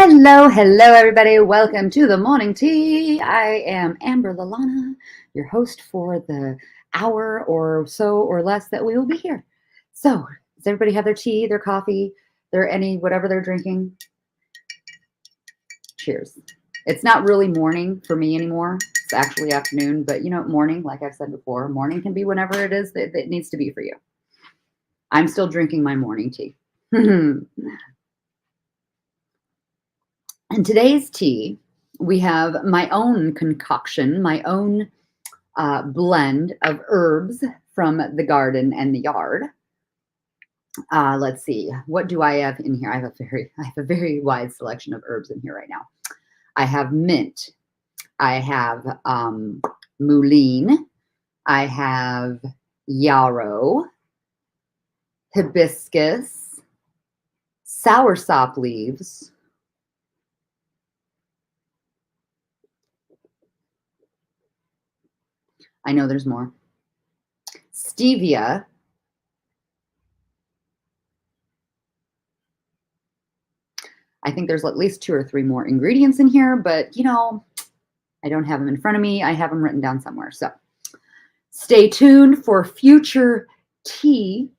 Hello, everybody. Welcome to the morning tea. I am Amber Lalana, your host for the hour or so or less that we will be here. So, does everybody have their tea, their coffee, whatever they're drinking? Cheers. It's not really morning for me anymore. It's actually afternoon, but morning, like I've said before, morning can be whenever it is that it needs to be for you. I'm still drinking my morning tea. In today's tea, we have my own concoction, my own blend of herbs from the garden and the yard. Let's see, what do I have in here? I have a very wide selection of herbs in here right now. I have mint. I have mullein. I have yarrow, hibiscus, soursop leaves. I know there's more. Stevia. I think there's at least 2 or 3 more ingredients in here, but I don't have them in front of me. I have them written down somewhere. So stay tuned for future tea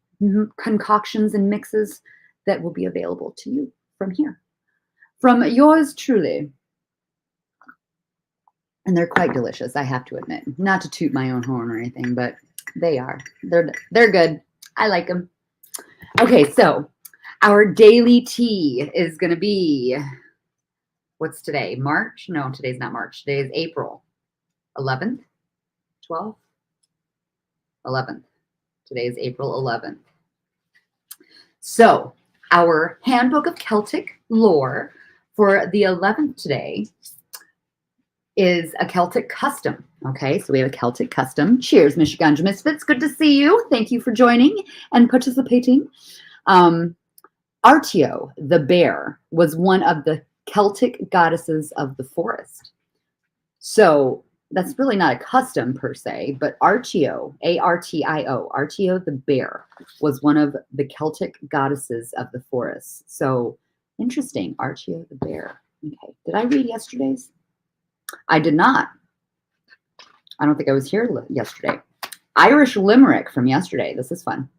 concoctions and mixes that will be available to you from here. From yours truly. And they're quite delicious, I have to admit. Not to toot my own horn or anything, but they are. They're good. I like them. Okay, so our daily tea is going to be, what's today? March? No, today's not March. Today is April 11th, 12th, 11th. Today is April 11th. So our Handbook of Celtic Lore for the 11th today is a Celtic custom. Okay, so we have a Celtic custom. Cheers, Michigandra Misfits. Good to see you. Thank you for joining and participating. Artio, the bear, was one of the Celtic goddesses of the forest. So that's really not a custom per se, but Artio, A-R-T-I-O, Artio the bear, was one of the Celtic goddesses of the forest. So interesting, Artio the bear. Okay, did I read yesterday's? I did not. I don't think I was here yesterday. Irish limerick from yesterday. This is fun.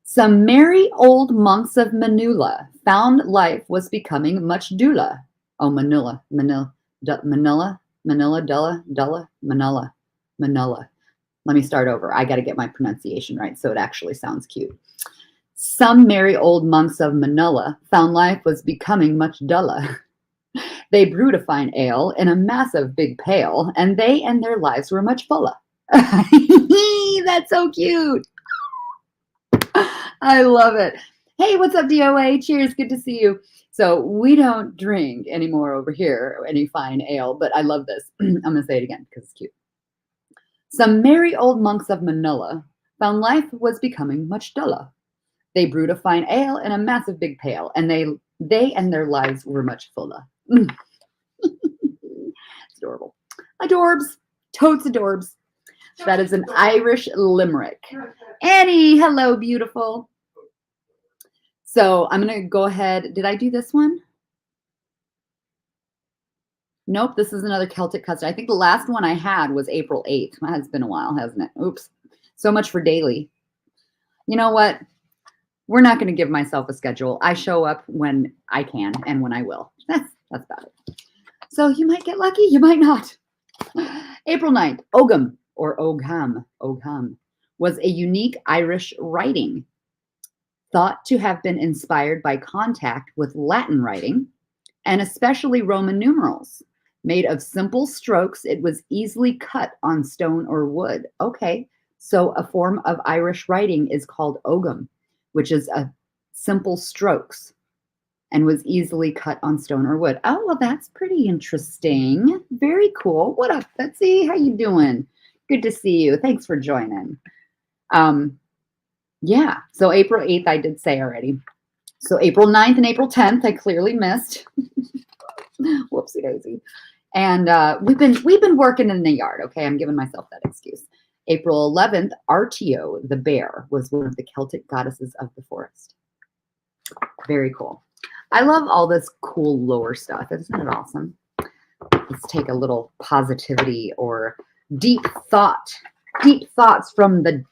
Some merry old monks of Manila found life was becoming much duller. Oh, Manila. Let me start over. I got to get my pronunciation right so it actually sounds cute. Some merry old monks of Manila found life was becoming much duller. They brewed a fine ale in a massive big pail, and they and their lives were much fuller. That's so cute. I love it. Hey, what's up, DOA? Cheers. Good to see you. So we don't drink anymore over here, any fine ale, but I love this. I'm going to say it again because it's cute. Some merry old monks of Manila found life was becoming much duller. They brewed a fine ale in a massive big pail, and they and their lives were much fuller. It's adorable. Adorbs. Totes adorbs. That is an Irish limerick. Annie, hello, beautiful. So I'm going to go ahead. Did I do this one? Nope, this is another Celtic custom. I think the last one I had was April 8th. It's been a while, hasn't it? Oops. So much for daily. You know what? We're not going to give myself a schedule. I show up when I can and when I will. That's about it. So you might get lucky, you might not. April 9th, Ogham or Ogham was a unique Irish writing thought to have been inspired by contact with Latin writing and especially Roman numerals. Made of simple strokes, it was easily cut on stone or wood. Okay, so a form of Irish writing is called Ogham, which is a simple strokes and was easily cut on stone or wood. Oh, well, that's pretty interesting. Very cool. What up, Betsy? How you doing? Good to see you. Thanks for joining. Yeah, so April 8th, I did say already. So April 9th and April 10th, I clearly missed. Whoopsie daisy. And we've been working in the yard. Okay, I'm giving myself that excuse. April 11th, Artio, the bear, was one of the Celtic goddesses of the forest. Very cool. I love all this cool lore stuff. Isn't it awesome? Let's take a little positivity or deep thoughts from the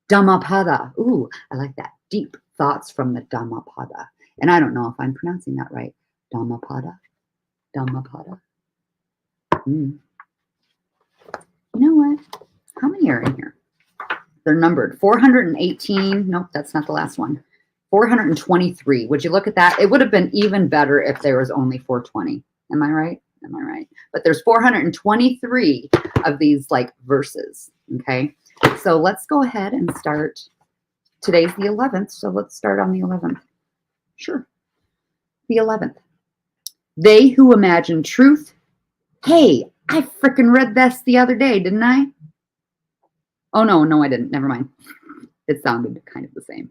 Dhammapada. Ooh, I like that. Deep thoughts from the Dhammapada. And I don't know if I'm pronouncing that right. Dhammapada. Dhammapada. You know what? How many are in here? They're numbered. 418. Nope, that's not the last one. 423. Would you look at that? It would have been even better if there was only 420. Am I right? Am I right? But there's 423 of these like verses. Okay. So let's go ahead and start. Today's the 11th. So let's start on the 11th. Sure. The 11th. They who imagine truth. Hey, I freaking read this the other day, didn't I? Oh, no, I didn't. Never mind. It sounded kind of the same.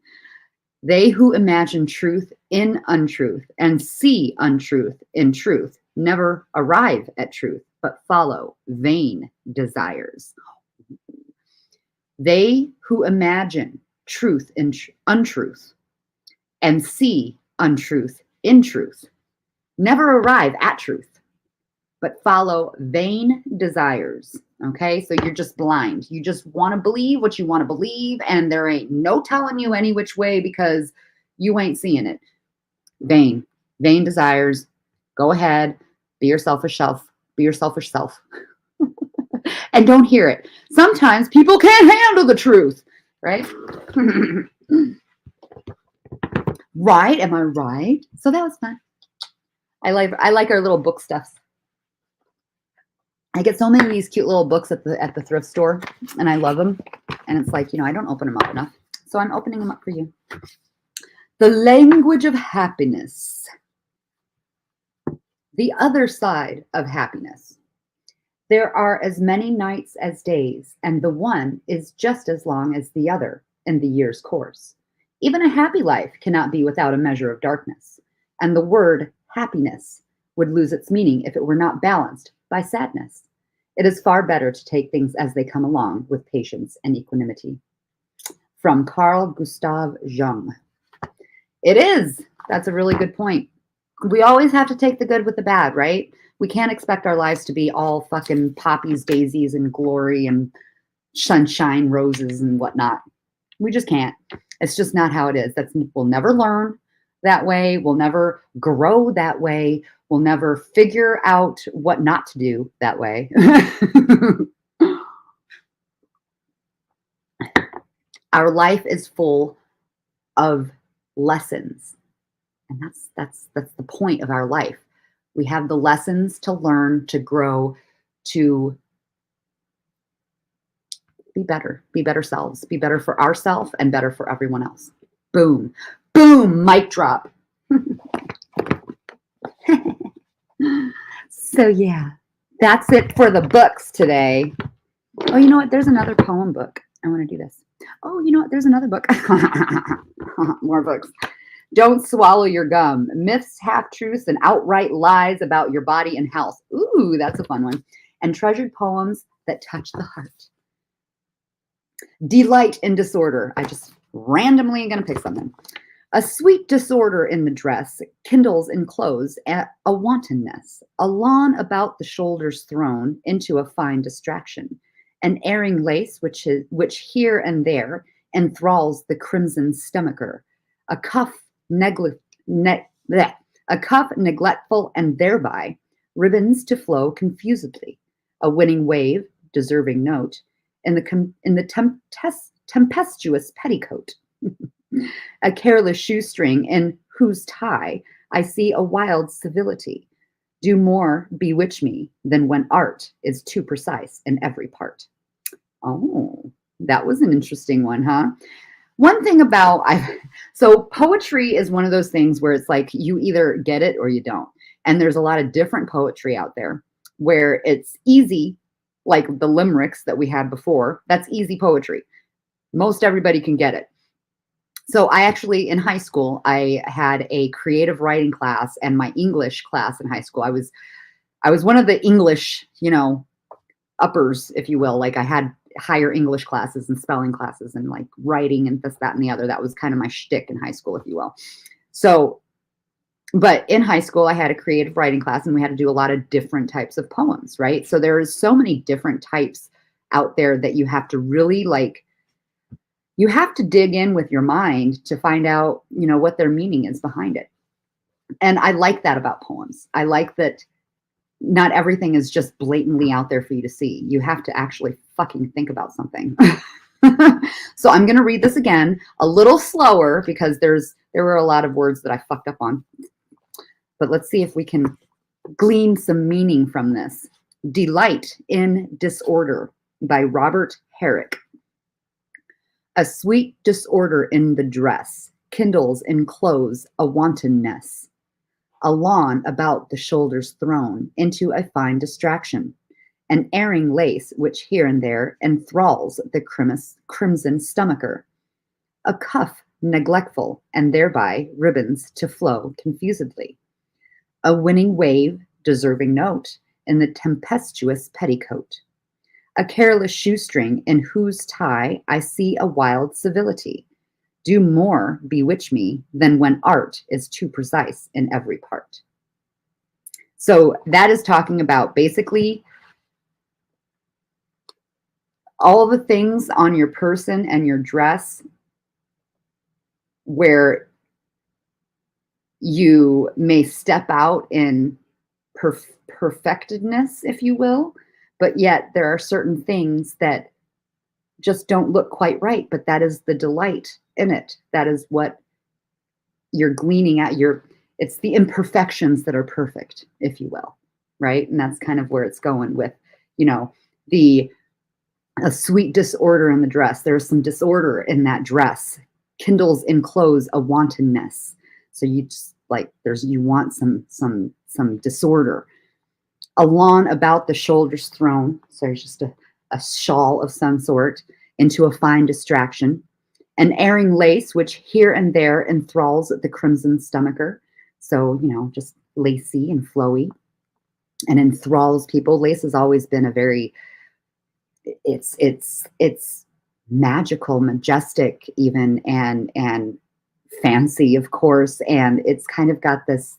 They who imagine truth in untruth and see untruth in truth never arrive at truth, but follow vain desires. They who imagine truth in untruth and see untruth in truth never arrive at truth, but follow vain desires. Okay, so you're just blind. You just want to believe what you want to believe, and there ain't no telling you any which way because you ain't seeing it. Vain desires. Go ahead, be your selfish self. Be your selfish self. And don't hear it. Sometimes people can't handle the truth, right? Right? Am I right? So that was fun. I like our little book stuffs. I get so many of these cute little books at the thrift store, and I love them. And it's like, I don't open them up enough. So I'm opening them up for you. The language of happiness. The other side of happiness. There are as many nights as days, and the one is just as long as the other in the year's course. Even a happy life cannot be without a measure of darkness, and the word happiness would lose its meaning if it were not balanced by sadness. It is far better to take things as they come along with patience and equanimity. From Carl Gustav Jung. It is. That's a really good point. We always have to take the good with the bad, right? We can't expect our lives to be all fucking poppies, daisies, and glory and sunshine, roses, and whatnot. We just can't. It's just not how it is. We'll never learn that way. We'll never grow that way. We'll never figure out what not to do that way. Our life is full of lessons. And that's the point of our life. We have the lessons to learn, to grow, to be better selves, be better for ourselves and better for everyone else. Boom, boom, mic drop. So yeah, that's it for the books today. Oh, you know what? There's another poem book. I want to do this. Oh, you know what? There's another book. More books. Don't swallow your gum. Myths, half-truths, and outright lies about your body and health. Ooh, that's a fun one. And treasured poems that touch the heart. Delight in disorder. I just randomly am going to pick something. A sweet disorder in the dress kindles in clothes a wantonness. A lawn about the shoulders thrown into a fine distraction. An airing lace which here and there enthralls the crimson stomacher. A cuff neglectful and thereby ribbons to flow confusedly. A winning wave, deserving note, in the tempestuous petticoat. A careless shoestring in whose tie I see a wild civility. Do more bewitch me than when art is too precise in every part. Oh, that was an interesting one, huh? One thing about, so poetry is one of those things where it's like you either get it or you don't. And there's a lot of different poetry out there where it's easy, like the limericks that we had before. That's easy poetry. Most everybody can get it. So I actually, in high school, I had a creative writing class, and my English class in high school, I was one of the English, uppers, if you will. Like I had higher English classes and spelling classes and like writing and this, that, and the other. That was kind of my shtick in high school, if you will. So But in high school, I had a creative writing class and we had to do a lot of different types of poems, right? So there's so many different types out there that you have to really like, you have to dig in with your mind to find out, what their meaning is behind it. And I like that about poems. I like that not everything is just blatantly out there for you to see. You have to actually fucking think about something. So I'm going to read this again a little slower because there were a lot of words that I fucked up on. But let's see if we can glean some meaning from this. Delight in Disorder by Robert Herrick. A sweet disorder in the dress kindles in clothes a wantonness. A lawn about the shoulders thrown into a fine distraction. An erring lace which here and there enthralls the crimson stomacher. A cuff neglectful, and thereby ribbons to flow confusedly. A winning wave, deserving note, in the tempestuous petticoat. A careless shoestring in whose tie I see a wild civility. Do more bewitch me than when art is too precise in every part. So that is talking about basically all the things on your person and your dress where you may step out in perfectedness, if you will, but yet there are certain things that just don't look quite right, but that is the delight in it. That is what you're gleaning at. It's the imperfections that are perfect, if you will, right? And that's kind of where it's going with, a sweet disorder in the dress. There's some disorder in that dress. Kindles in clothes a wantonness. So you just you want some disorder. A lawn about the shoulders thrown. So there's just a shawl of some sort into a fine distraction. An erring lace, which here and there enthralls the crimson stomacher. So, just lacy and flowy and enthralls people. Lace has always been a very, it's magical, majestic even, and fancy, of course. And it's kind of got this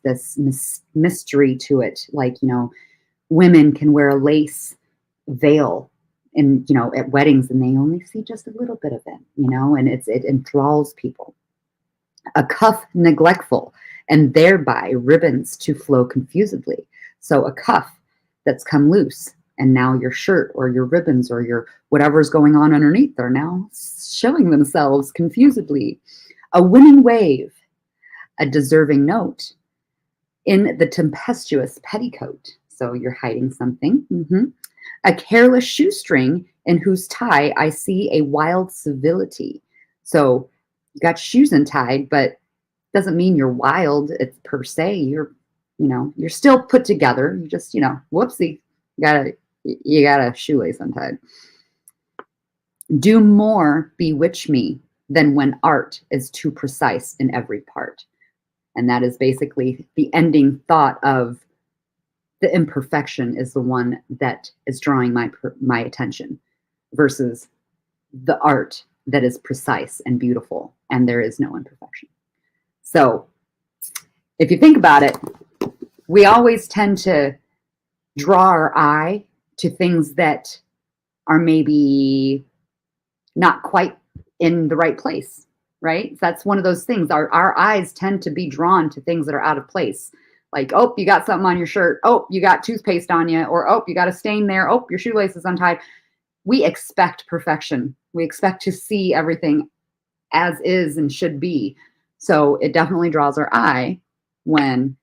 mystery to it. Like, women can wear a lace veil and at weddings and they only see just a little bit of it, and it enthralls people. A cuff neglectful, and thereby ribbons to flow confusedly. So a cuff that's come loose, and now your shirt or your ribbons or your whatever's going on underneath are now showing themselves confusedly. A winning wave, a deserving note in the tempestuous petticoat. So you're hiding something. A careless shoestring in whose tie I see a wild civility. So you got shoes untied, but doesn't mean you're wild. It's per se. You're still put together. You just, whoopsie, you got a shoelace untied. Do more bewitch me than when art is too precise in every part. And that is basically the ending thought of the imperfection is the one that is drawing my attention versus the art that is precise and beautiful, and there is no imperfection. So if you think about it, we always tend to draw our eye to things that are maybe not quite in the right place, right? That's one of those things. Our eyes tend to be drawn to things that are out of place. Like, oh, you got something on your shirt. Oh, you got toothpaste on you. Or, oh, you got a stain there. Oh, your shoelace is untied. We expect perfection. We expect to see everything as is and should be. So it definitely draws our eye when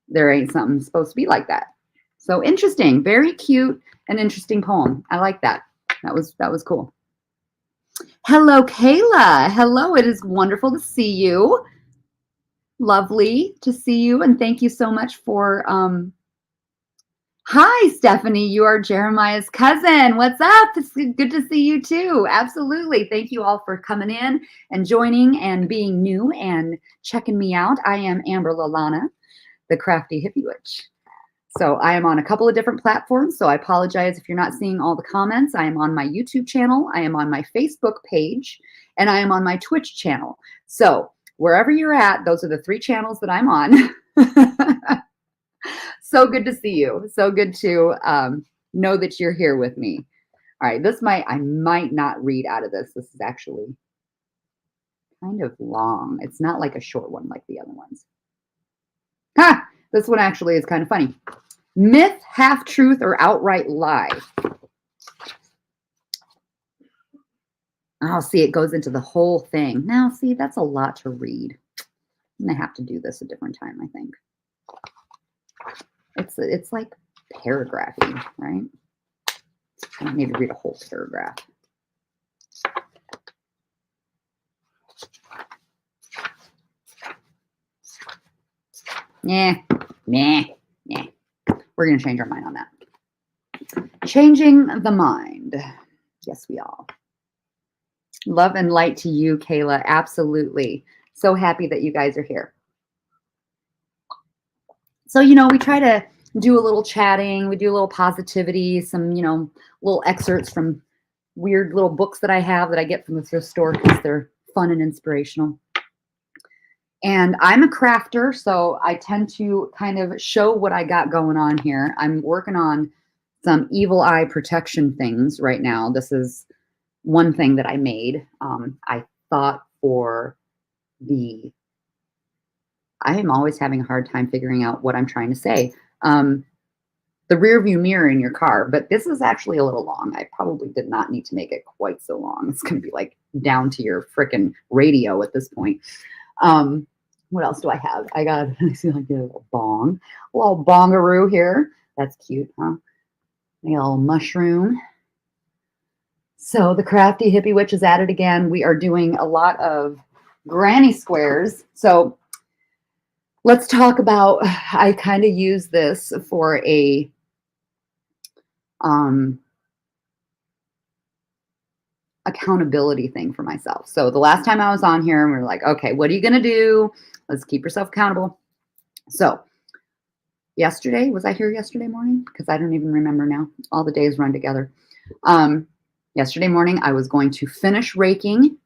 there ain't something supposed to be like that. So interesting, very cute and interesting poem. I like that. That was cool. Hello, Kayla. Hello, it is wonderful to see you. Lovely to see you, and thank you so much for hi, Stephanie. You are Jeremiah's cousin. What's up? It's good to see you too. Absolutely. Thank you all for coming in and joining and being new and checking me out. I am Amber Lalana, the Crafty Hippie Witch. So I am on a couple of different platforms, so I apologize if you're not seeing all the comments. I am on my YouTube channel, I am on my Facebook page, and I am on my Twitch channel. So wherever you're at, those are the 3 channels that I'm on. So good to see you. So good to know that you're here with me. All right, I might not read out of this. This is actually kind of long. It's not like a short one like the other ones. Ha! This one actually is kind of funny. Myth, half truth, or outright lie. Oh, see, it goes into the whole thing. Now, see, that's a lot to read. I'm gonna have to do this a different time, I think. It's like paragraphy, right? I don't need to read a whole paragraph. Nah. We're going to change our mind on that. Changing the mind. Yes, we all. Love and light to you, Kayla. Absolutely. So happy that you guys are here. So, we try to do a little chatting. We do a little positivity, some, little excerpts from weird little books that I have that I get from the thrift store because they're fun and inspirational. And I'm a crafter, so I tend to kind of show what I got going on here. I'm working on some evil eye protection things right now. This is one thing that I made. I thought I am always having a hard time figuring out what I'm trying to say. The rear view mirror in your car, but this is actually a little long. I probably did not need to make it quite so long. It's going to be like down to your freaking radio at this point. What else do I have? I got, I see like a little bongaroo here. That's cute, huh? A little mushroom. So the crafty hippie witch is at it again. We are doing a lot of granny squares. So let's talk about, I kind of use this for a, accountability thing for myself. So the last time I was on here, we were like, okay, what are you going to do? Let's keep yourself accountable. So yesterday, was I here yesterday morning? Because I don't even remember now. All the days run together. Yesterday morning, I was going to finish raking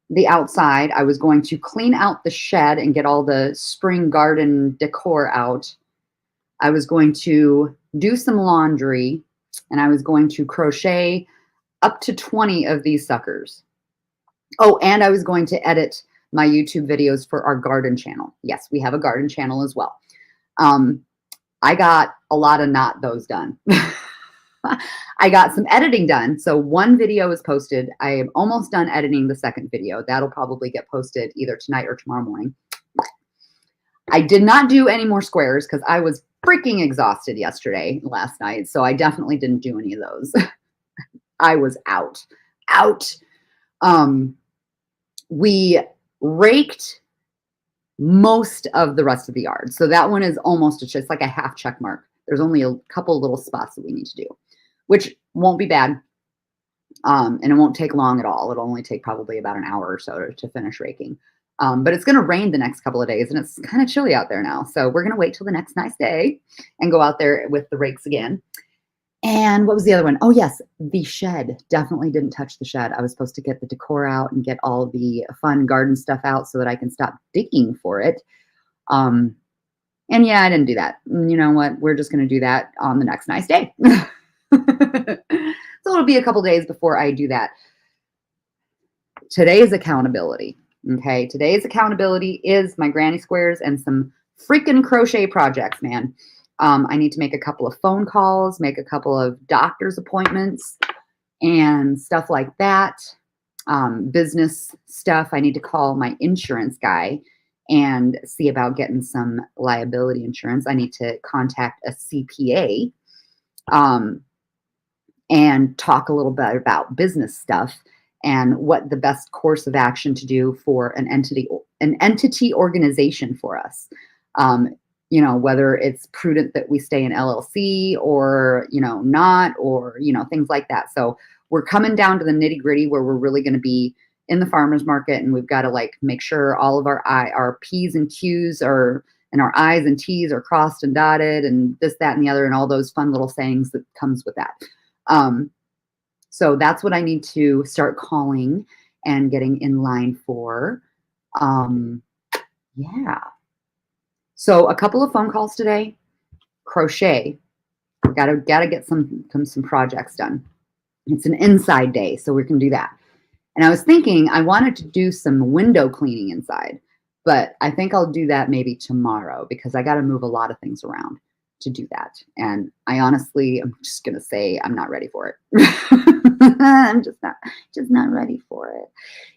the outside. I was going to clean out the shed and get all the spring garden decor out. I was going to do some laundry, and I was going to crochet up to 20 of these suckers. Oh, and I was going to edit my YouTube videos for our garden channel. Yes, we have a garden channel as well. I got a lot of not those done. I got some editing done. So one video is posted. I am almost done editing the second video. That'll probably get posted either tonight or tomorrow morning. I did not do any more squares because I was freaking exhausted last night. So I definitely didn't do any of those. I was out. We raked most of the rest of the yard. So that one is almost just like a half check mark. There's only a couple little spots that we need to do, which won't be bad. And it won't take long at all. It'll only take probably about an hour or so to finish raking. But it's going to rain the next couple of days, and it's kind of chilly out there now. So we're going to wait till the next nice day and go out there with the rakes again. And what was the other one? Oh, yes, the shed. Definitely didn't touch the shed. I was supposed to get the decor out and get all the fun garden stuff out so that I can stop digging for it. And yeah, I didn't do that. You know what? We're just going to do that on the next nice day. So it'll be a couple days before I do that. Today's accountability. Okay, today's accountability is my granny squares and some freaking crochet projects, man. I need to make a couple of phone calls, make a couple of doctor's appointments and stuff like that. Business stuff. I need to call my insurance guy and see about getting some liability insurance. I need to contact a CPA and talk a little bit about business stuff and what the best course of action to do for an entity organization for us. Whether it's prudent that we stay in LLC or, not, or, things like that. So we're coming down to the nitty gritty where we're really going to be in the farmer's market, and we've got to make sure all of our P's and Q's and our I's and T's are crossed and dotted and this, that, and the other, and all those fun little sayings that comes with that. So that's what I need to start calling and getting in line for. Um, yeah. So a couple of phone calls today. Crochet. Gotta get some projects done. It's an inside day, so we can do that. And I was thinking I wanted to do some window cleaning inside, but I think I'll do that maybe tomorrow because I got to move a lot of things around to do that. And I honestly, I'm just gonna say I'm not ready for it. I'm just not ready for it.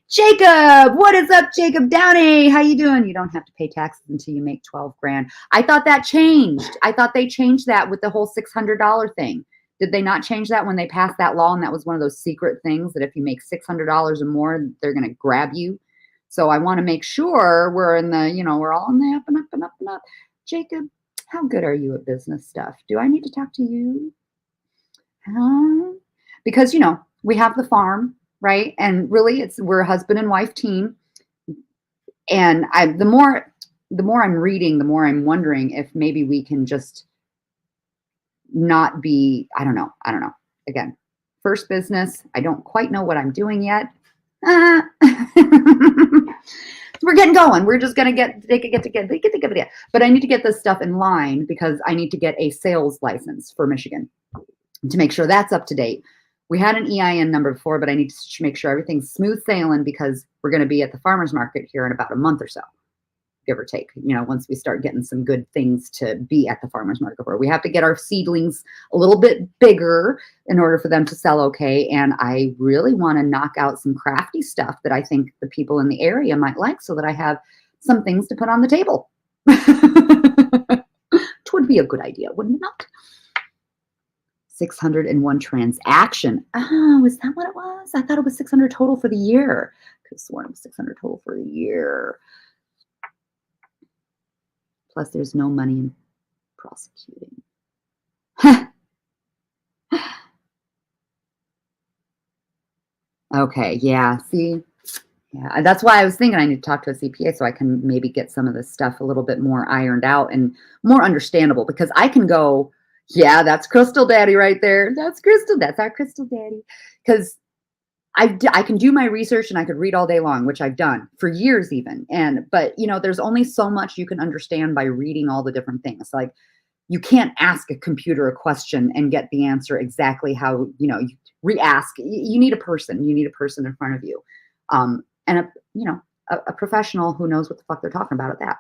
Jacob, what is up, Jacob Downey? How you doing? You don't have to pay taxes until you make 12 grand. I thought that changed. I thought they changed that with the whole $600 thing. Did they not change that when they passed that law? And that was one of those secret things that if you make $600 or more, they're going to grab you. So I want to make sure we're in the, we're all in the up and up and up and up. Jacob, how good are you at business stuff? Do I need to talk to you? Huh? Because, we have the farm, right? And really we're a husband and wife team. And the more I'm reading, the more I'm wondering if maybe we can just not be, I don't know. Again, first business. I don't quite know what I'm doing yet. We're getting going. We're just going to get together. But I need to get this stuff in line because I need to get a sales license for Michigan to make sure that's up to date. We had an EIN number before, but I need to make sure everything's smooth sailing because we're going to be at the farmer's market here in about a month or so, give or take, once we start getting some good things to be at the farmer's market where we have to get our seedlings a little bit bigger in order for them to sell okay. And I really want to knock out some crafty stuff that I think the people in the area might like so that I have some things to put on the table. It would be a good idea, wouldn't it not? 601 transaction. Oh, is that what it was? I thought it was 600 total for the year. I could have sworn it was 600 total for the year. Plus, there's no money in prosecuting. Okay, yeah, see? Yeah, that's why I was thinking I need to talk to a CPA so I can maybe get some of this stuff a little bit more ironed out and more understandable because I can go, yeah, that's Crystal Daddy right there. That's our Crystal Daddy. Because I can do my research and I could read all day long, which I've done for years even. But there's only so much you can understand by reading all the different things. Like you can't ask a computer a question and get the answer exactly how, you re-ask. You need a person. You need a person in front of you. And a professional who knows what the fuck they're talking about at that.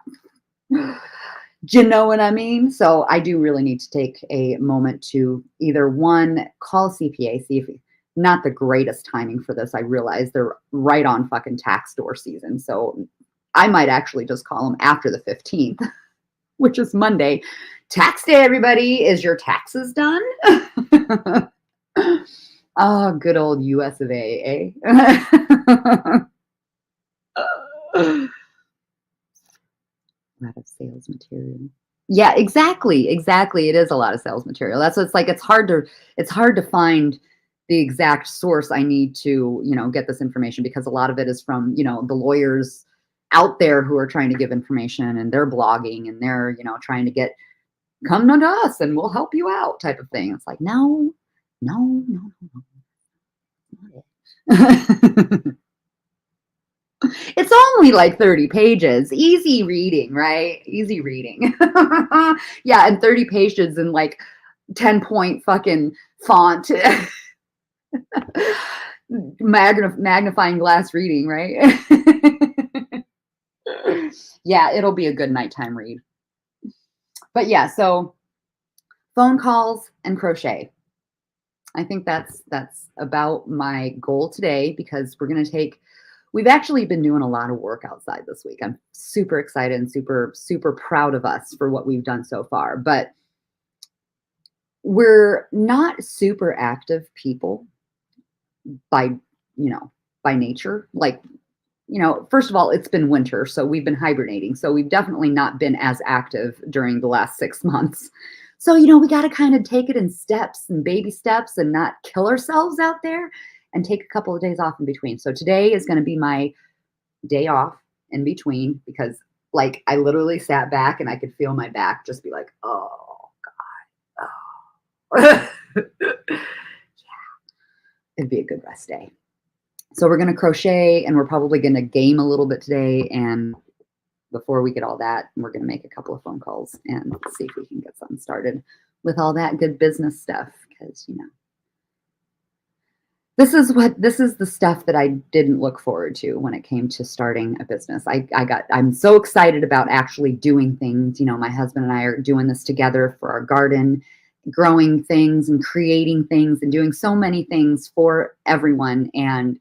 Do you know what I mean? So I do really need to take a moment to either one, call CPA, see if not the greatest timing for this. I realize they're right on fucking tax door season. So I might actually just call them after the 15th, which is Monday. Tax day, everybody. Is your taxes done? Oh, good old US of A, eh? A lot of sales material. Yeah, exactly. It is a lot of sales material. That's what it's like. It's hard to find the exact source I need to, get this information because a lot of it is from, the lawyers out there who are trying to give information and they're blogging and they're, trying to come to us and we'll help you out type of thing. It's like, no. It's only like 30 pages. Easy reading, right? Easy reading. Yeah, and 30 pages in like 10-point fucking font. Magnifying glass reading, right? Yeah, it'll be a good nighttime read. But yeah, so phone calls and crochet. I think that's about my goal today because we've actually been doing a lot of work outside this week. I'm super excited and super, super proud of us for what we've done so far, but we're not super active people by nature. Like, first of all, it's been winter, so we've been hibernating. So we've definitely not been as active during the last 6 months. So, we got to kind of take it in steps and baby steps and not kill ourselves out there and take a couple of days off in between. So today is going to be my day off in between because like I literally sat back and I could feel my back just be like, oh God. Oh. Yeah. It'd be a good rest day. So we're going to crochet, and we're probably going to game a little bit today. And before we get all that, we're going to make a couple of phone calls and see if we can get something started with all that good business stuff. Because, this is the stuff that I didn't look forward to when it came to starting a business. I'm so excited about actually doing things. My husband and I are doing this together for our garden, growing things and creating things and doing so many things for everyone. And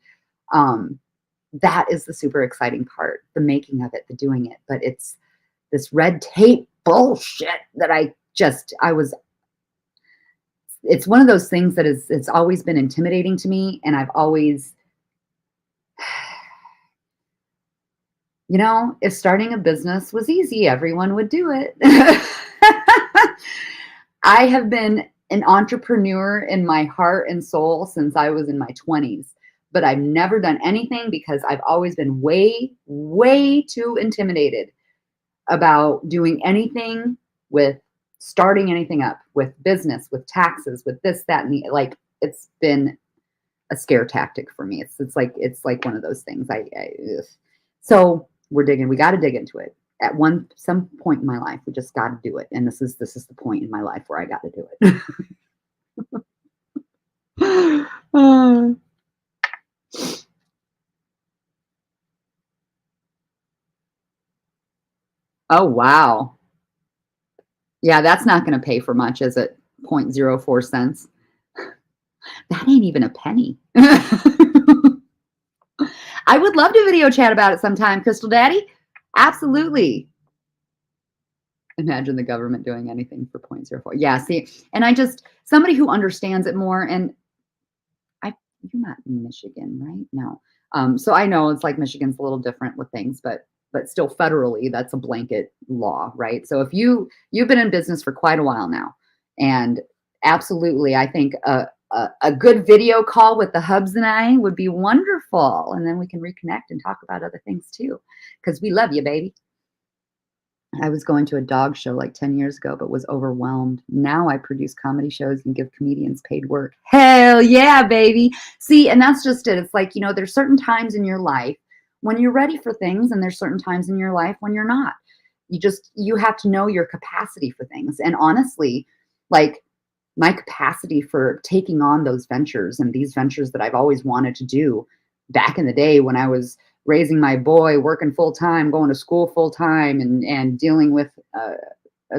that is the super exciting part, the making of it, the doing it. But it's this red tape bullshit that it's one of those things that it's always been intimidating to me. And I've always, if starting a business was easy, everyone would do it. I have been an entrepreneur in my heart and soul since I was in my 20s, but I've never done anything because I've always been way, way too intimidated about doing anything with starting anything up, with business, with taxes, with this, that, and the, it's been a scare tactic for me. It's like one of those things. So we got to dig into it. At some point in my life, we just got to do it. And this is the point in my life where I got to do it. Oh, wow. Yeah, that's not going to pay for much, is it? 0.04 cents. That ain't even a penny. I would love to video chat about it sometime, Crystal Daddy. Absolutely. Imagine the government doing anything for 0.04. Yeah, see, and somebody who understands it more, and you're not in Michigan, right? No. So I know it's like Michigan's a little different with things, but still federally, that's a blanket law, right? So if you've been in business for quite a while now, and absolutely, I think a good video call with the Hubs and I would be wonderful. And then we can reconnect and talk about other things too, because we love you, baby. I was going to a dog show like 10 years ago, but was overwhelmed. Now I produce comedy shows and give comedians paid work. Hell yeah, baby. See, and that's just it. It's like, there's certain times in your life when you're ready for things, and there's certain times in your life when you're not. You have to know your capacity for things. And honestly, like, my capacity for taking on those ventures and these ventures that I've always wanted to do back in the day when I was raising my boy, working full time, going to school full time, and dealing with a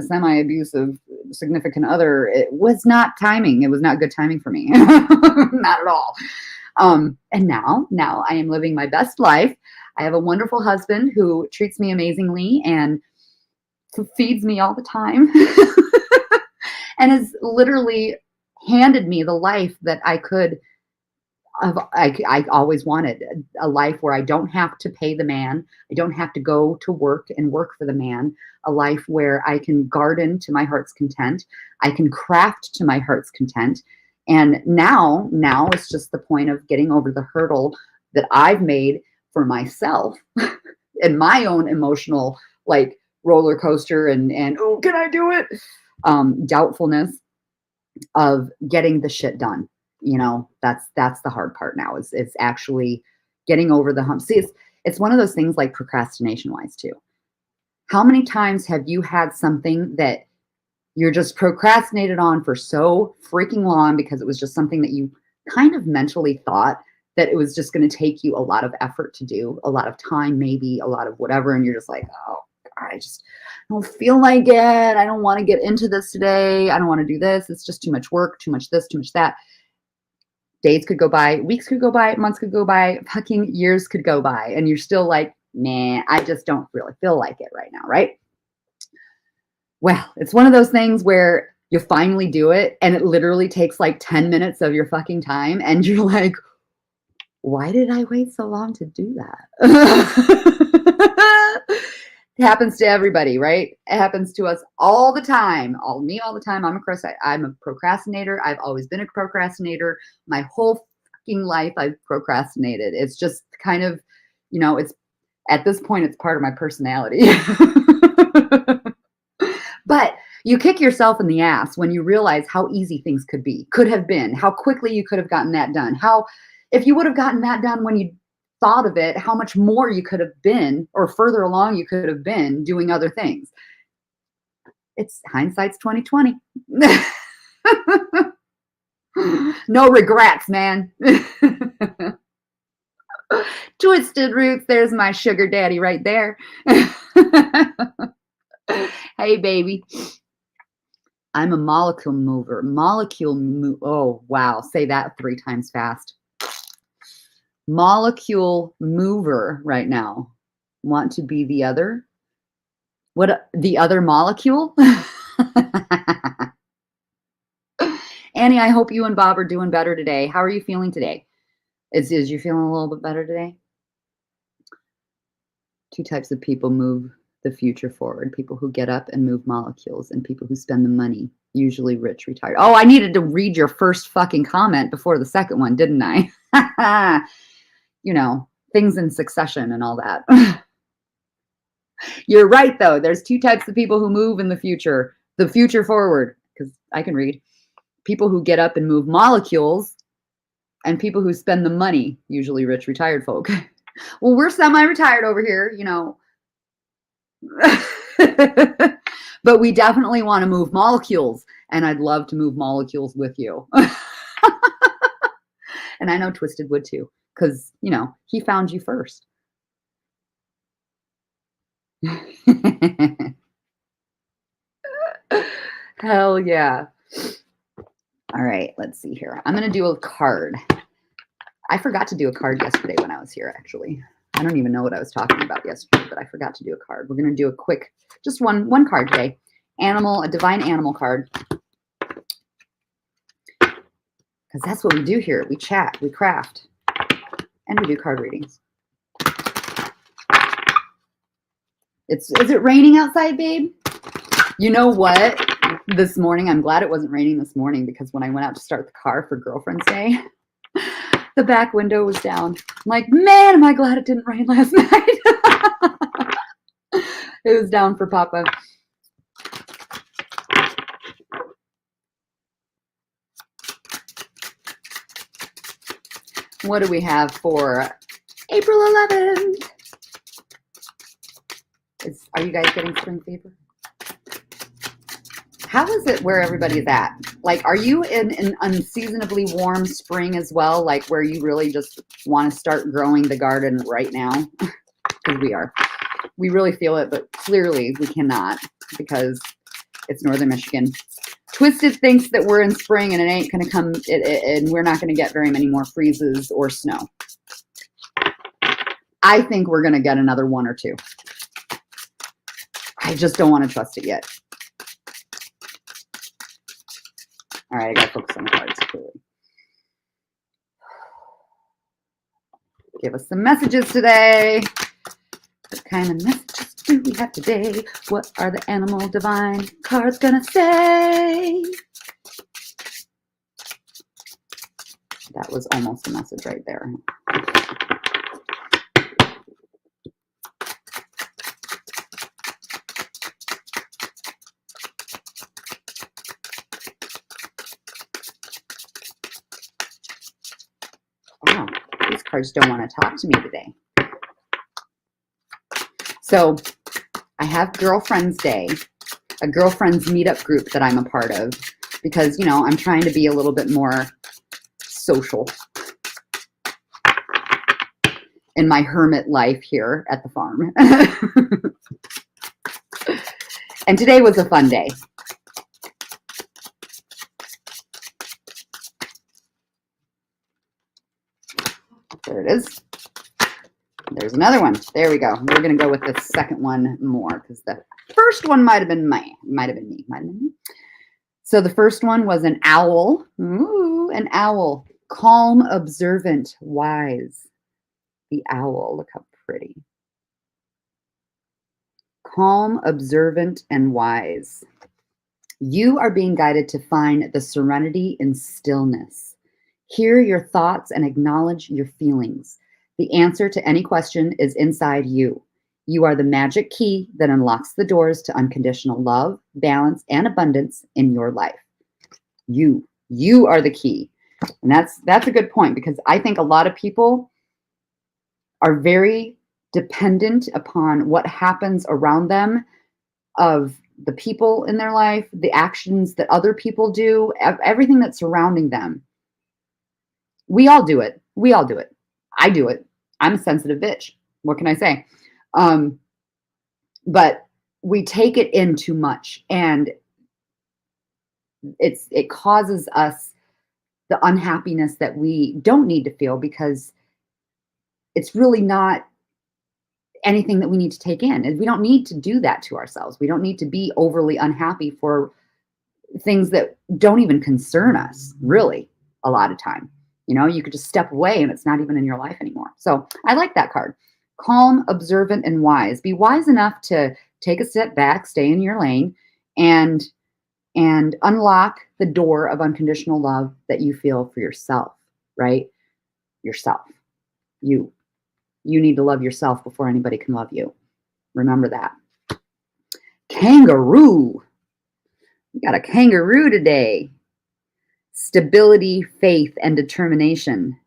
semi-abusive significant other, it was not timing. It was not good timing for me. Not at all. And now I am living my best life. I have a wonderful husband who treats me amazingly and feeds me all the time and has literally handed me the life that I always wanted, a life where I don't have to pay the man. I don't have to go to work and work for the man. A life where I can garden to my heart's content. I can craft to my heart's content. And now it's just the point of getting over the hurdle that I've made for myself and my own emotional roller coaster and oh, can I do it? Doubtfulness of getting the shit done. That's the hard part now is actually getting over the hump. See, it's one of those things like procrastination wise too. How many times have you had something that you're just procrastinated on for so freaking long because it was just something that you kind of mentally thought that it was just going to take you a lot of effort to do, a lot of time, maybe a lot of whatever. And you're just like, oh, I just don't feel like it. I don't want to get into this today. I don't want to do this. It's just too much work, too much this, too much that. Days could go by, weeks could go by, months could go by, fucking years could go by. And you're still like, nah, I just don't really feel like it right now, right? Well, it's one of those things where you finally do it and it literally takes like 10 minutes of your fucking time. And you're like, why did I wait so long to do that? It happens to everybody, right? It happens to us all the time. All the time. I'm a procrastinator. I've always been a procrastinator. My whole fucking life I've procrastinated. It's just kind of, it's at this point, it's part of my personality. But you kick yourself in the ass when you realize how easy things could have been, how quickly you could have gotten that done, how if you would have gotten that done when you thought of it, how much more you could have been, or further along you could have been doing other things. It's hindsight's 2020. No regrets, man. Twisted Roots, there's my sugar daddy right there. Hey, baby. I'm a molecule mover. Oh, wow. Say that 3 times fast. Molecule mover right now. Want to be the other? What, the other molecule? Annie, I hope you and Bob are doing better today. How are you feeling today? Is you feeling a little bit better today? 2 types of people move the future forward. People who get up and move molecules, and people who spend the money, usually rich, retired. Oh, I needed to read your first fucking comment before the second one, didn't I? You know, things in succession and all that. You're right, though. There's 2 types of people who move in the future forward, because I can read. People who get up and move molecules, and people who spend the money, usually rich, retired folk. Well, we're semi-retired over here, you know. But we definitely want to move molecules, and I'd love to move molecules with you. And I know Twisted would too, because, you know, he found you first. Hell yeah. All right, let's see here. I'm going to do a card. I forgot to do a card yesterday when I was here, actually. I don't even know what I was talking about yesterday, but I forgot to do a card. We're going to do a quick, just one card today. A divine animal card. Because that's what we do here. We chat, we craft, and we do card readings. Is it raining outside, babe? You know what? This morning, I'm glad it wasn't raining this morning, because when I went out to start the car for Girlfriend's Day, the back window was down. I'm like, man, am I glad it didn't rain last night. It was down for Papa. What do we have for April 11th? Are you guys getting spring fever? How is it where everybody's at? Like, are you in an unseasonably warm spring as well? Like, where you really just want to start growing the garden right now? Because we are. We really feel it, but clearly we cannot, because it's northern Michigan. Twisted thinks that we're in spring and it ain't going to come, and we're not going to get very many more freezes or snow. I think we're going to get another 1 or 2. I just don't want to trust it yet. All right, I got to focus on the cards, clearly. Give us some messages today. What kind of messages do we have today? What are the animal divine cards gonna say? That was almost a message right there. Wow, these cards don't want to talk to me today. So I have Girlfriend's Day, a girlfriends meetup group that I'm a part of, because, you know, I'm trying to be a little bit more social in my hermit life here at the farm. And today was a fun day. There it is. There's another one. There we go. We're going to go with the second one more, because the first one might have been me. So the first one was an owl. Ooh, an owl. Calm, observant, wise. The owl. Look how pretty. Calm, observant, and wise. You are being guided to find the serenity in stillness. Hear your thoughts and acknowledge your feelings. The answer to any question is inside you. You are the magic key that unlocks the doors to unconditional love, balance, and abundance in your life. You are the key. And that's a good point, because I think a lot of people are very dependent upon what happens around them, of the people in their life, the actions that other people do, everything that's surrounding them. We all do it. We all do it. I do it. I'm a sensitive bitch. What can I say? But we take it in too much, and it causes us the unhappiness that we don't need to feel, because it's really not anything that we need to take in. And we don't need to do that to ourselves. We don't need to be overly unhappy for things that don't even concern us, really, a lot of time. You know, you could just step away and it's not even in your life anymore. So I like that card. Calm, observant, and wise. Be wise enough to take a step back, stay in your lane, and unlock the door of unconditional love that you feel for yourself, right? Yourself. You need to love yourself before anybody can love you. Remember that. Kangaroo. We got a kangaroo today. Stability, faith, and determination.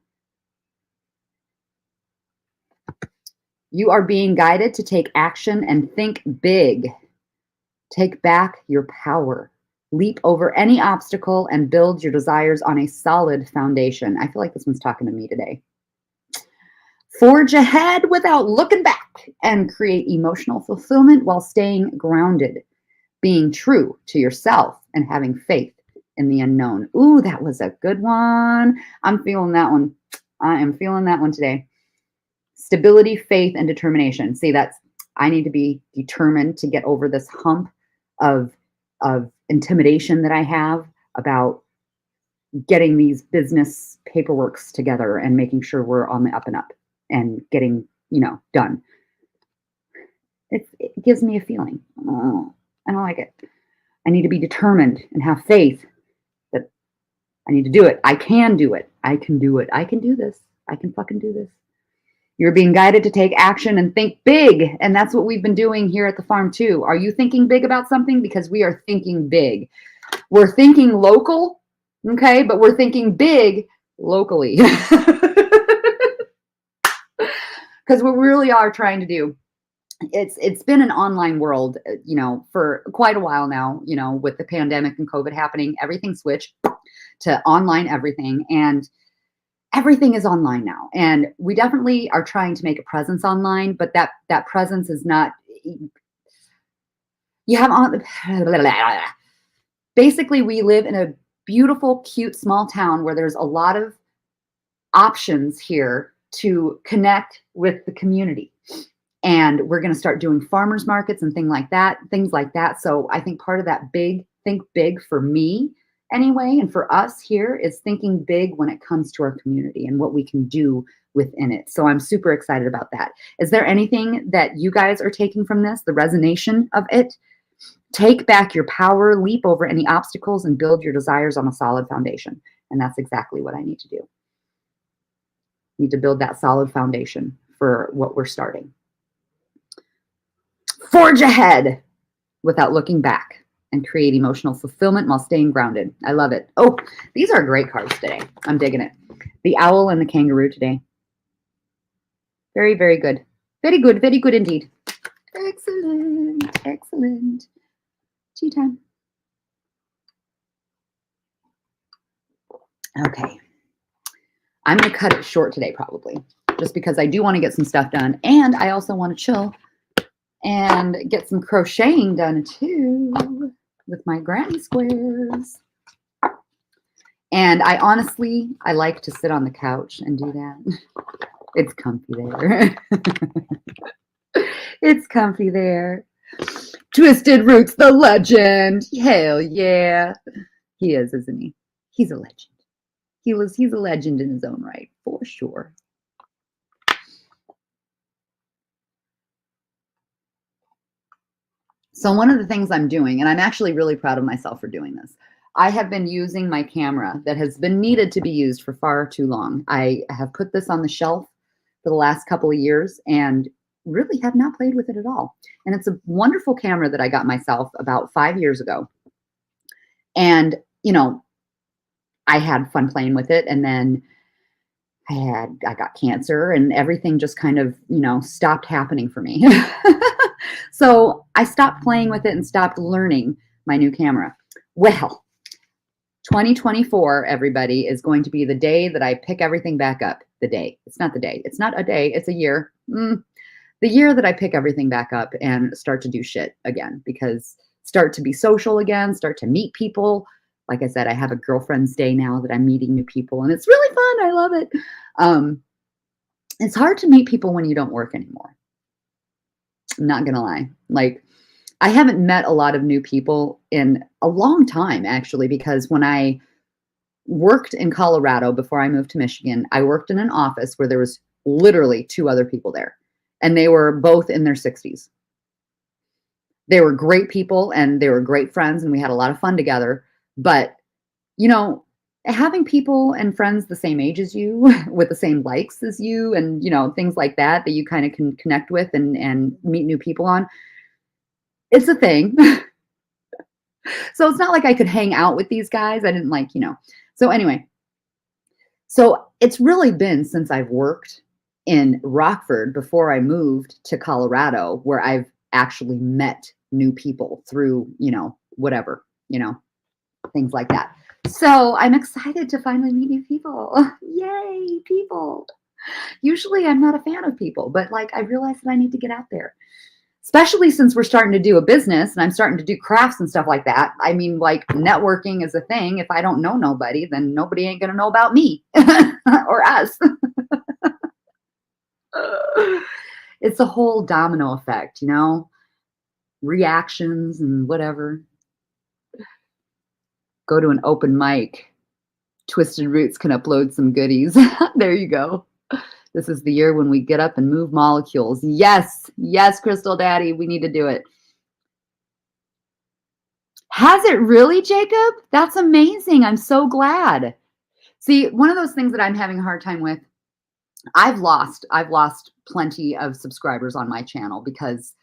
You are being guided to take action and think big. Take back your power. Leap over any obstacle and build your desires on a solid foundation. I feel like this one's talking to me today. Forge ahead without looking back and create emotional fulfillment while staying grounded, being true to yourself and having faith in the unknown. Ooh, that was a good one. I'm feeling that one. I am feeling that one today. Stability, faith, and determination. See, I need to be determined to get over this hump of intimidation that I have about getting these business paperworks together and making sure we're on the up and up and getting, done. It gives me a feeling. Oh, I don't like it. I need to be determined and have faith that I need to do it. I can do it. I can do it. I can do this. I can fucking do this. You're being guided to take action and think big. And that's what we've been doing here at the farm too. Are you thinking big about something? Because we are thinking big. We're thinking local, okay? But we're thinking big locally. Because we really are trying to do, it's been an online world, for quite a while now, with the pandemic and COVID happening, everything switched to online everything, and everything is online now. And we definitely are trying to make a presence online, but that presence is not, you have on, basically we live in a beautiful, cute, small town where there's a lot of options here to connect with the community. And we're going to start doing farmers markets and things like that. So I think part of that think big for me anyway, and for us here, is thinking big when it comes to our community and what we can do within it. So I'm super excited about that. Is there anything that you guys are taking from this, the resonation of it? Take back your power, leap over any obstacles, and build your desires on a solid foundation. And that's exactly what I need to do. Need to build that solid foundation for what we're starting. Forge ahead without looking back and create emotional fulfillment while staying grounded. I love it. Oh, these are great cards today. I'm digging it. The owl and the kangaroo today. Very, very good. Very good. Very good indeed. Excellent. Excellent. Tea time. Okay. I'm going to cut it short today, probably, just because I do want to get some stuff done. And I also want to chill and get some crocheting done too with my granny squares. And I like to sit on the couch and do that. It's comfy there. It's comfy there. Twisted Roots, the legend. Hell yeah. He is, isn't he? He's a legend. He's a legend in his own right, for sure. So one of the things I'm doing, and I'm actually really proud of myself for doing this, I have been using my camera that has been needed to be used for far too long. I have put this on the shelf for the last couple of years and really have not played with it at all. And it's a wonderful camera that I got myself about 5 years ago. And, I had fun playing with it. And then I got cancer and everything just kind of, stopped happening for me. So I stopped playing with it and stopped learning my new camera. Well, 2024, everybody, is going to be the day that I pick everything back up. The day. It's not the day. It's not a day. It's a year. The year that I pick everything back up and start to do shit again, because start to be social again, start to meet people. Like I said, I have a girlfriend's day now that I'm meeting new people, and it's really fun. I love it. It's hard to meet people when you don't work anymore. I'm not gonna lie. Like, I haven't met a lot of new people in a long time, actually, because when I worked in Colorado before I moved to Michigan, I worked in an office where there was literally 2 other people there, and they were both in their 60s. They were great people and they were great friends, and we had a lot of fun together. But, having people and friends the same age as you, with the same likes as you, and, things like that you kind of can connect with and meet new people on, it's a thing. So it's not like I could hang out with these guys. I didn't So anyway, so it's really been since I've worked in Rockford before I moved to Colorado where I've actually met new people through, whatever, things like that. So I'm excited to finally meet new people. Yay, people. Usually I'm not a fan of people, but I realized that I need to get out there. Especially since we're starting to do a business and I'm starting to do crafts and stuff like that. I mean, networking is a thing. If I don't know nobody, then nobody ain't going to know about me or us. It's a whole domino effect, reactions and whatever. Go to an open mic. Twisted Roots can upload some goodies. There you go. This is the year when we get up and move molecules. Yes, yes, Crystal Daddy, we need to do it. Has it really, Jacob? That's amazing. I'm so glad. See, one of those things that I'm having a hard time with, I've lost plenty of subscribers on my channel because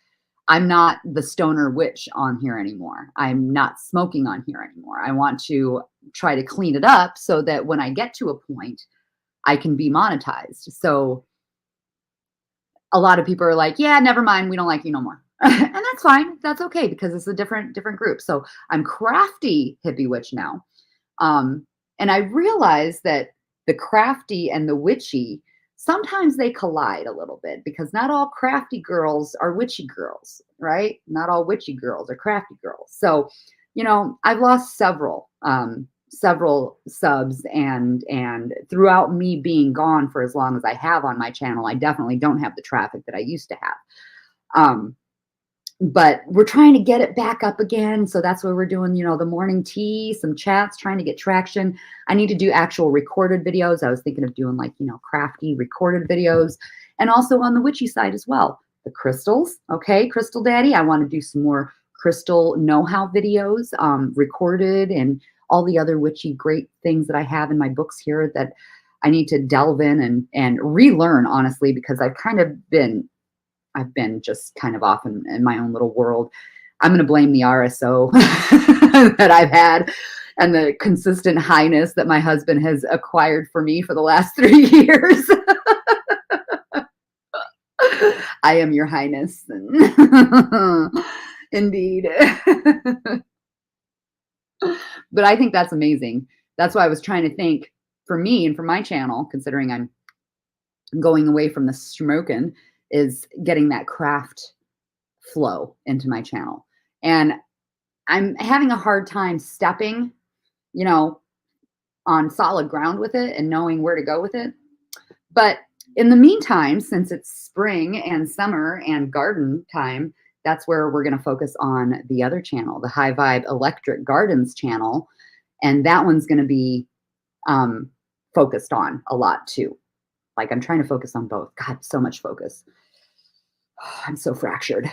I'm not the stoner witch on here anymore. I'm not smoking on here anymore. I want to try to clean it up so that when I get to a point, I can be monetized. So a lot of people are like, yeah, never mind. We don't like you no more. And that's fine. That's okay because it's a different group. So I'm crafty hippie witch now. And I realize that the crafty and the witchy, sometimes they collide a little bit because not all crafty girls are witchy girls, right? Not all witchy girls are crafty girls. So, I've lost several subs and throughout me being gone for as long as I have on my channel, I definitely don't have the traffic that I used to have. But we're trying to get it back up again. So that's why we're doing, the morning tea, some chats, trying to get traction. I need to do actual recorded videos. I was thinking of doing crafty recorded videos, and also on the witchy side as well. The crystals. Okay. Crystal Daddy. I want to do some more crystal know-how videos, recorded, and all the other witchy great things that I have in my books here that I need to delve in and relearn, honestly, because I've been just kind of off in my own little world. I'm going to blame the RSO that I've had and the consistent highness that my husband has acquired for me for the last 3 years. I am your highness. Indeed. But I think that's amazing. That's why I was trying to think for me and for my channel, considering I'm going away from the smoking, is getting that craft flow into my channel. And I'm having a hard time stepping, on solid ground with it and knowing where to go with it. But in the meantime, since it's spring and summer and garden time, that's where we're going to focus on the other channel, the High Vibe Electric Gardens channel. And that one's going to be focused on a lot too. I'm trying to focus on both. God, so much focus. I'm so fractured.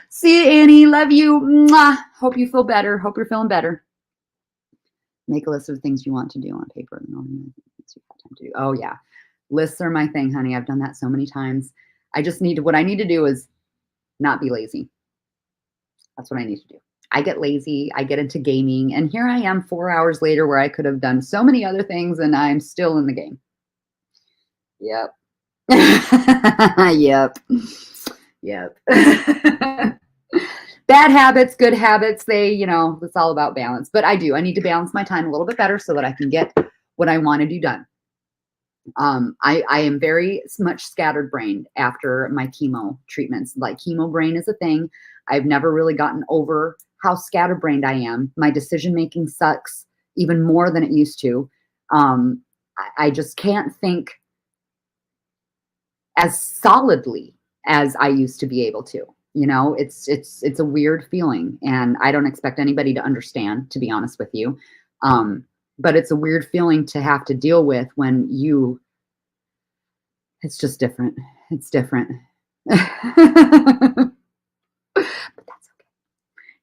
See you, Annie. Love you. Mwah. Hope you feel better. Hope you're feeling better. Make a list of things you want to do on paper. Oh, yeah. Lists are my thing, honey. I've done that so many times. What I need to do is not be lazy. That's what I need to do. I get lazy, I get into gaming, and here I am 4 hours later where I could have done so many other things and I'm still in the game. Yep. Yep. Yep. Bad habits, good habits, it's all about balance. But I need to balance my time a little bit better so that I can get what I want to do done. I am very much scattered brained after my chemo treatments. Like chemo brain is a thing. I've never really gotten over how scatterbrained I am. My decision making sucks even more than it used to. I just can't think as solidly as I used to be able to. It's a weird feeling, and I don't expect anybody to understand, to be honest with you. But it's a weird feeling to have to deal with when it's just different. It's different. But that's okay.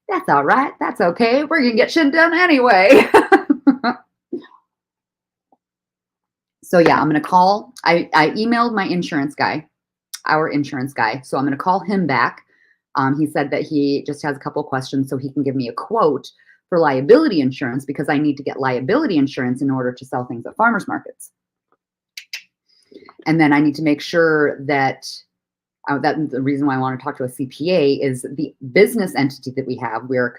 That's all right. That's okay. We're going to get shit done anyway. So yeah, I'm going to call. I emailed my insurance guy, our insurance guy. So I'm going to call him back. He said that he just has a couple of questions so he can give me a quote for liability insurance, because I need to get liability insurance in order to sell things at farmers markets. And then I need to make sure that the reason why I want to talk to a CPA is the business entity that we have. We are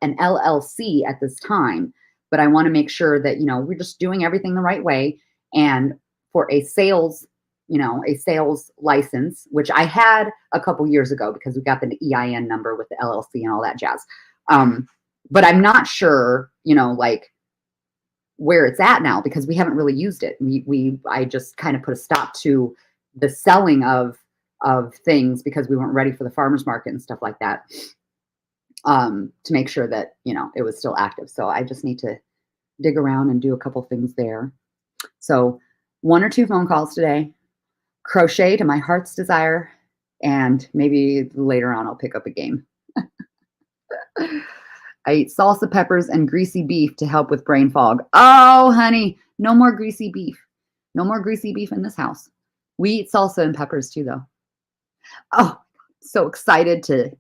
an LLC at this time, but I want to make sure that, we're just doing everything the right way. And for a sales license, which I had a couple years ago because we got the EIN number with the LLC and all that jazz. But I'm not sure, where it's at now, because we haven't really used it. I just kind of put a stop to the selling of things because we weren't ready for the farmers market and stuff like that, to make sure that, it was still active. So I just need to dig around and do a couple things there. So 1 or 2 phone calls today, crochet to my heart's desire, and maybe later on I'll pick up a game. I eat salsa peppers and greasy beef to help with brain fog. Oh, honey, no more greasy beef. No more greasy beef in this house. We eat salsa and peppers too, though. Oh, so excited to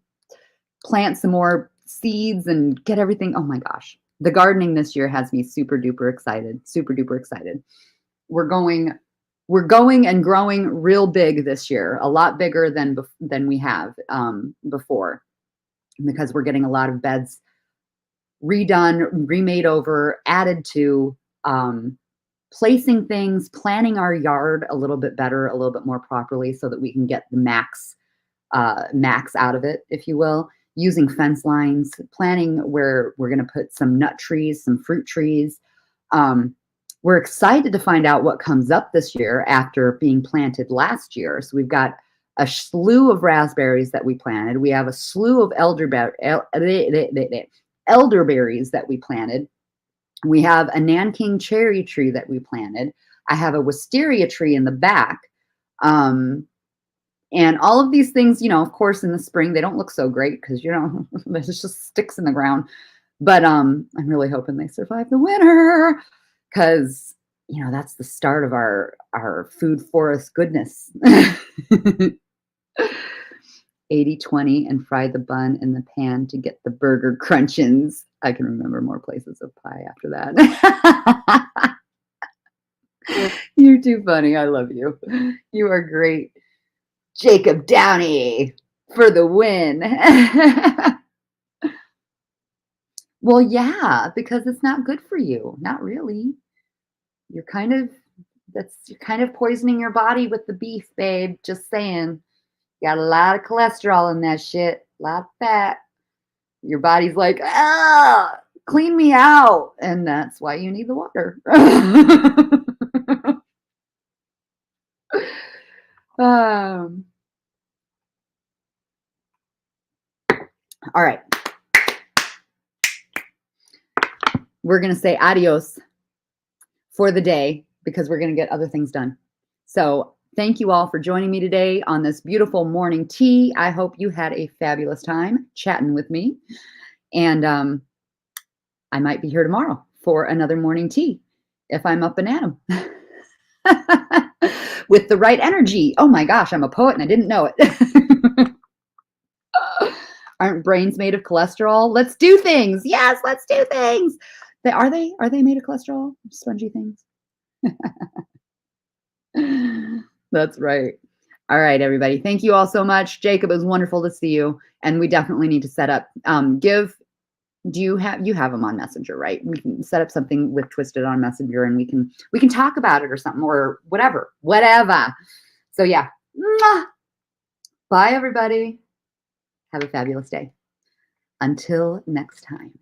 plant some more seeds and get everything. Oh my gosh. The gardening this year has me super duper excited. Super duper excited. We're going and growing real big this year, a lot bigger than we have before, because we're getting a lot of beds redone, remade over, added to, placing things, planning our yard a little bit better, a little bit more properly, so that we can get the max out of it, if you will, using fence lines, planning where we're going to put some nut trees, some fruit trees. We're excited to find out what comes up this year after being planted last year. So we've got a slew of raspberries that we planted. We have a slew of elderberries that we planted. We have a Nanking cherry tree that we planted. I have a wisteria tree in the back. And all of these things, of course, in the spring, they don't look so great because, there's just sticks in the ground. But I'm really hoping they survive the winter, because, that's the start of our food forest goodness. 80-20 and fry the bun in the pan to get the burger crunchins. I can remember more places of pie after that. You're too funny. I love you. You are great. Jacob Downey for the win. Well, yeah, because it's not good for you. Not really. You're kind of poisoning your body with the beef, babe. Just saying. Got a lot of cholesterol in that shit, a lot of fat. Your body's like, clean me out. And that's why you need the water. All right. We're going to say adios for the day, because we're going to get other things done. So thank you all for joining me today on this beautiful morning tea. I hope you had a fabulous time chatting with me. And I might be here tomorrow for another morning tea if I'm up and at 'em. With the right energy. Oh my gosh, I'm a poet and I didn't know it. Aren't brains made of cholesterol? Let's do things. Yes, let's do things. Are they made of cholesterol? Spongy things. That's right. All right, everybody. Thank you all so much. Jacob, it was wonderful to see you. And we definitely need to set up, you have them on Messenger, right? We can set up something with Twisted on Messenger and we can talk about it or something or whatever. So yeah. Mwah. Bye, everybody. Have a fabulous day. Until next time.